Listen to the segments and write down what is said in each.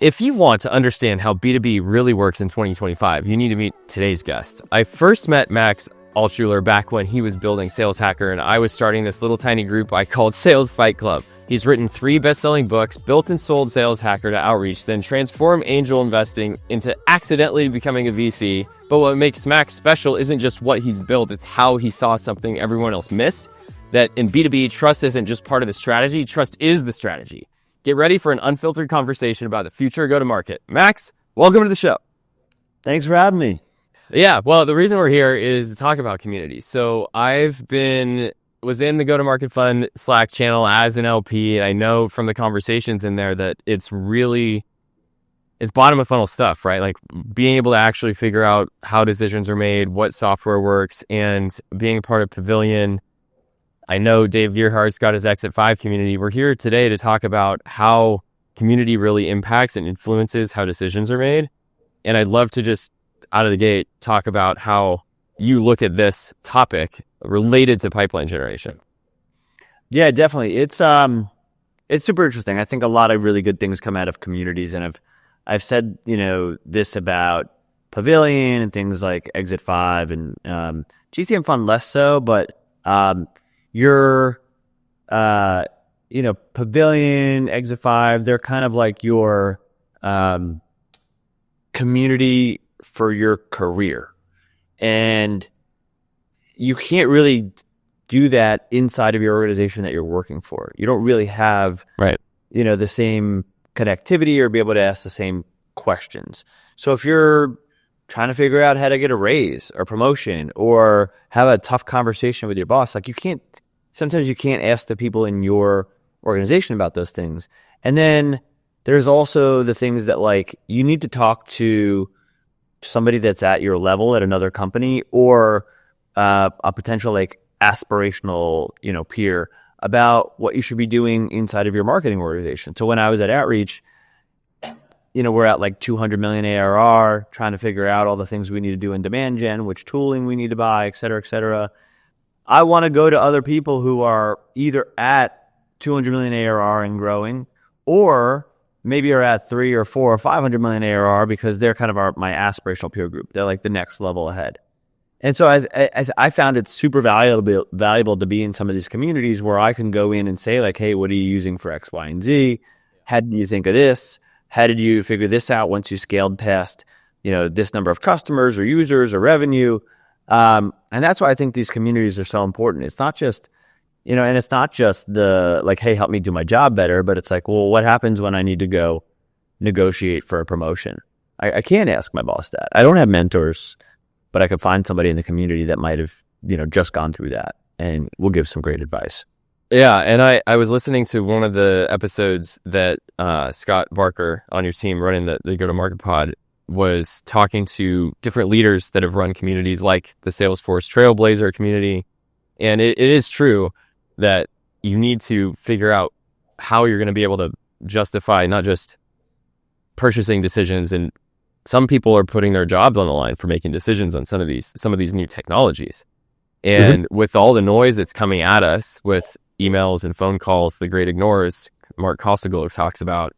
If you want to understand how B2B really works in 2025, you need to meet today's guest. I first met Max Altschuler back when he was building Sales Hacker, and I was starting this little tiny group I called Sales Fight Club. He's written 3 best-selling books, built and sold Sales Hacker to Outreach, then transformed angel investing into accidentally becoming a VC. But what makes Max special isn't just what he's built, it's how he saw something everyone else missed. That in B2B, trust isn't just part of the strategy, trust is the strategy. Get ready for an unfiltered conversation about the future of go-to-market. Max, welcome to the show. Thanks for having me. Yeah, well, the reason we're here is to talk about community. So was in the Go-to-Market Fund Slack channel as an LP. And I know from the conversations in there that it's bottom of funnel stuff, right? Like being able to actually figure out how decisions are made, what software works, and being a part of Pavilion. I know Dave Gearhart's got his Exit 5 community. We're here today to talk about how community really impacts and influences how decisions are made. And I'd love to just out of the gate talk about how you look at this topic related to pipeline generation. Yeah, definitely. It's super interesting. I think a lot of really good things come out of communities, and I've said, this about Pavilion and things like Exit 5 and GTM Fund less so, but your Pavilion, Exit 5, they're kind of like your community for your career. And you can't really do that inside of your organization that you're working for. You don't really have the same connectivity or be able to ask the same questions. So if you're trying to figure out how to get a raise or promotion or have a tough conversation with your boss, sometimes you can't ask the people in your organization about those things. And then there's also the things that you need to talk to somebody that's at your level at another company or a potential aspirational, peer about what you should be doing inside of your marketing organization. So when I was at Outreach, we're at 200 million ARR, trying to figure out all the things we need to do in demand gen, which tooling we need to buy, et cetera, et cetera. I want to go to other people who are either at 200 million ARR and growing, or maybe are at 3 or 4 or 500 million ARR because they're kind of my aspirational peer group. They're like the next level ahead. And so I found it super valuable to be in some of these communities where I can go in and say hey, what are you using for X, Y, and Z? How did you think of this? How did you figure this out once you scaled past, this number of customers or users or revenue? And that's why I think these communities are so important. It's not just, and it's not just the hey, help me do my job better, but it's well, what happens when I need to go negotiate for a promotion? I can't ask my boss that. I don't have mentors, but I could find somebody in the community that might have, just gone through that and will give some great advice. Yeah, and I was listening to one of the episodes that Scott Barker on your team running the Go-to-Market Pod was talking to different leaders that have run communities like the Salesforce Trailblazer community. And it is true that you need to figure out how you're going to be able to justify not just purchasing decisions, and some people are putting their jobs on the line for making decisions on some of these new technologies. And with all the noise that's coming at us with emails and phone calls, the great ignores Mark Kosoglow talks about,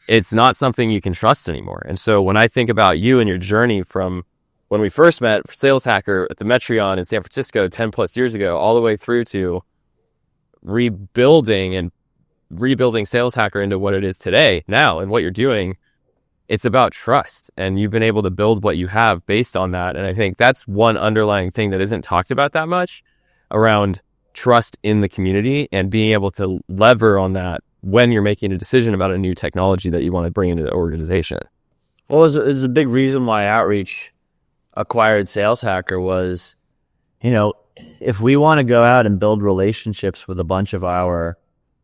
it's not something you can trust anymore. And so when I think about you and your journey from when we first met for Sales Hacker at the Metreon in San Francisco 10 plus years ago, all the way through to rebuilding Sales Hacker into what it is today now and what you're doing, it's about trust. And you've been able to build what you have based on that. And I think that's one underlying thing that isn't talked about that much around trust in the community and being able to lever on that when you're making a decision about a new technology that you want to bring into the organization. Well, there's a big reason why Outreach acquired Sales Hacker was, if we want to go out and build relationships with a bunch of our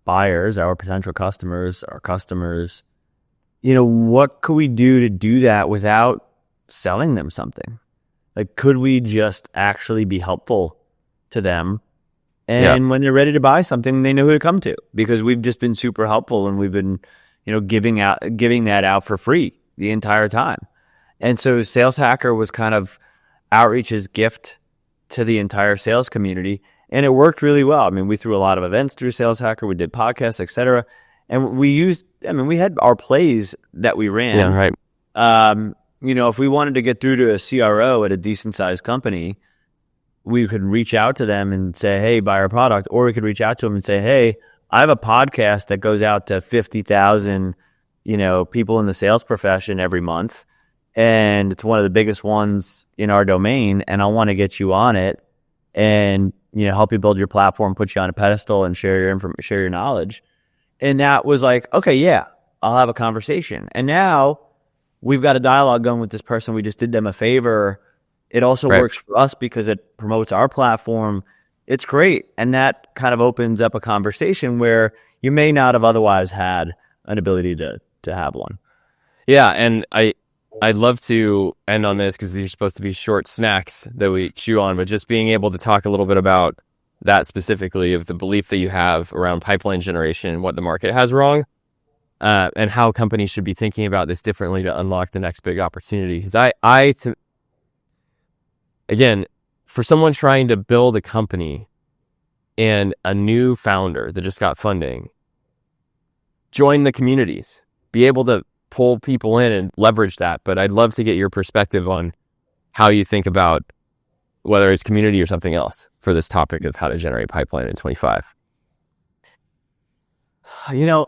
buyers, our potential customers, our customers, what could we do to do that without selling them something? Could we just actually be helpful to them? And when they're ready to buy something, they know who to come to, because we've just been super helpful and we've been, giving that out for free the entire time. And so Sales Hacker was kind of Outreach's gift to the entire sales community, and it worked really well. I mean, we threw a lot of events through Sales Hacker, we did podcasts, etc. And we had our plays that we ran. Yeah, right. If we wanted to get through to a CRO at a decent sized company, we could reach out to them and say, hey, buy our product. Or we could reach out to them and say, hey, I have a podcast that goes out to 50,000, people in the sales profession every month. And it's one of the biggest ones in our domain. And I want to get you on it and, help you build your platform, put you on a pedestal and share your knowledge. And that was like, okay, yeah, I'll have a conversation. And now we've got a dialogue going with this person. We just did them a favor. It also works for us because it promotes our platform. It's great. And that kind of opens up a conversation where you may not have otherwise had an ability to have one. Yeah. And I'd love to end on this because these are supposed to be short snacks that we chew on, but just being able to talk a little bit about that specifically, of the belief that you have around pipeline generation and what the market has wrong, and how companies should be thinking about this differently to unlock the next big opportunity. Because again, for someone trying to build a company and a new founder that just got funding, join the communities, be able to pull people in and leverage that. But I'd love to get your perspective on how you think about whether it's community or something else for this topic of how to generate pipeline in 25. You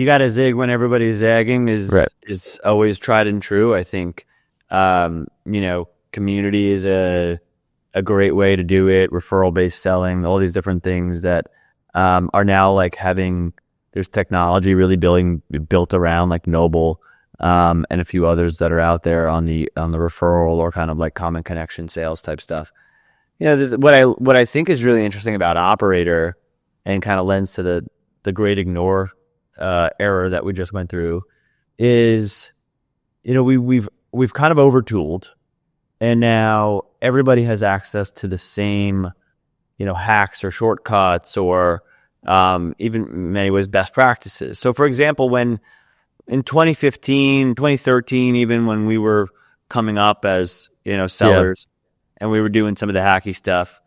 got to zig when everybody's zagging is always tried and true. I think, community is a great way to do it. Referral-based selling, all these different things that are now like there's technology really built around like Noble and a few others that are out there on the referral or kind of like common connection sales type stuff. What I think is really interesting about Operator and kind of lends to the great ignore error that we just went through is, we've kind of overtooled, and now everybody has access to the same, hacks or shortcuts or even in many ways best practices. So for example, when in 2015, 2013, even when we were coming up as, sellers and we were doing some of the hacky stuff,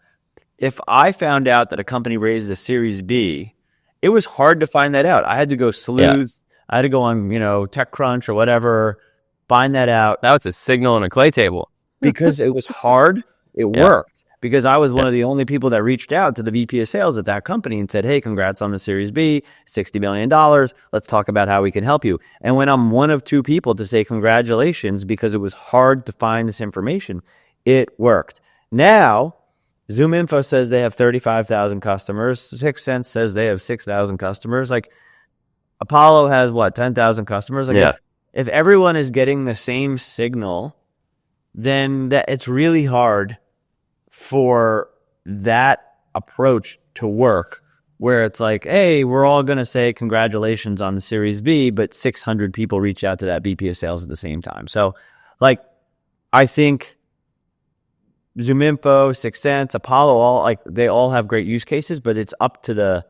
if I found out that a company raised a Series B, it was hard to find that out. I had to go sleuth. I had to go on, TechCrunch or whatever, find that out. That was a signal on a clay table. Because it was hard, it worked. Because I was one of the only people that reached out to the VP of sales at that company and said, hey, congrats on the Series B, $60 million. Let's talk about how we can help you. And when I'm one of two people to say congratulations because it was hard to find this information, it worked. Now, ZoomInfo says they have 35,000 customers. 6 Sense says they have 6,000 customers. Like Apollo has 10,000 customers. Like if everyone is getting the same signal, then it's really hard for that approach to work, where it's like, hey, we're all going to say congratulations on the Series B, but 600 people reach out to that VP of sales at the same time. So, I think ZoomInfo, 6 Sense, Apollo, they all have great use cases, but it's up to the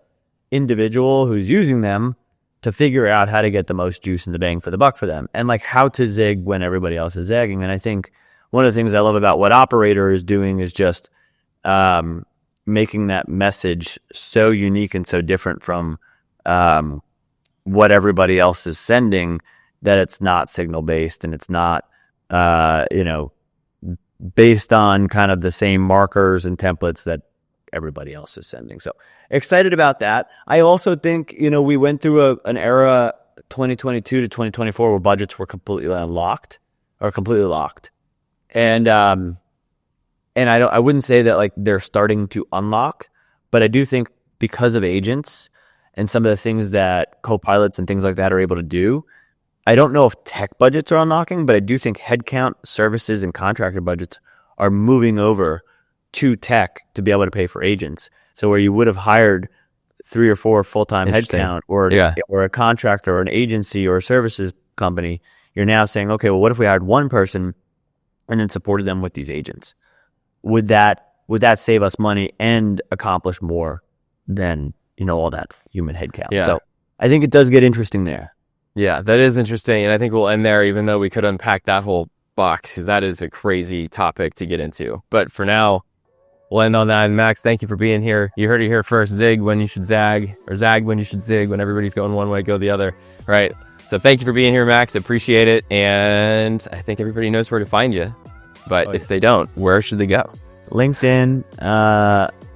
individual who's using them to figure out how to get the most juice and the bang for the buck for them, and how to zig when everybody else is zagging. And I think one of the things I love about what Operator is doing is just making that message so unique and so different from what everybody else is sending, that it's not signal based and it's not based on kind of the same markers and templates that everybody else is sending. So excited about that. I also think we went through an era 2022 to 2024 where budgets were completely locked. And I wouldn't say that they're starting to unlock, but I do think because of agents and some of the things that co-pilots and things like that are able to do, I don't know if tech budgets are unlocking, but I do think headcount, services, and contractor budgets are moving over to tech to be able to pay for agents. So where you would have hired 3 or 4 full-time headcount or a contractor or an agency or a services company, you're now saying, okay, well, what if we hired one person and then supported them with these agents? Would that save us money and accomplish more than all that human headcount? Yeah. So I think it does get interesting there. Yeah, that is interesting, and I think we'll end there, even though we could unpack that whole box, because that is a crazy topic to get into. But for now, we'll we'll end on that. And Max, thank you for being here. You heard it here first. Zig when you should zag, or zag when you should zig. When everybody's going one way, go the other. Right. So thank you for being here, Max. Appreciate it. And I think everybody knows where to find you. But if they don't, where should they go? LinkedIn,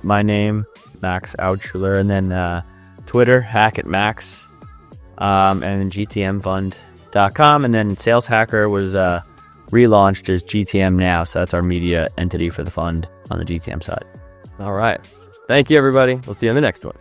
my name, Max Outschuler, and then Twitter, hackatmax, and then gtmfund.com. And then Sales Hacker was relaunched as GTM now. So that's our media entity for the fund on the GTM side. All right. Thank you, everybody. We'll see you on the next one.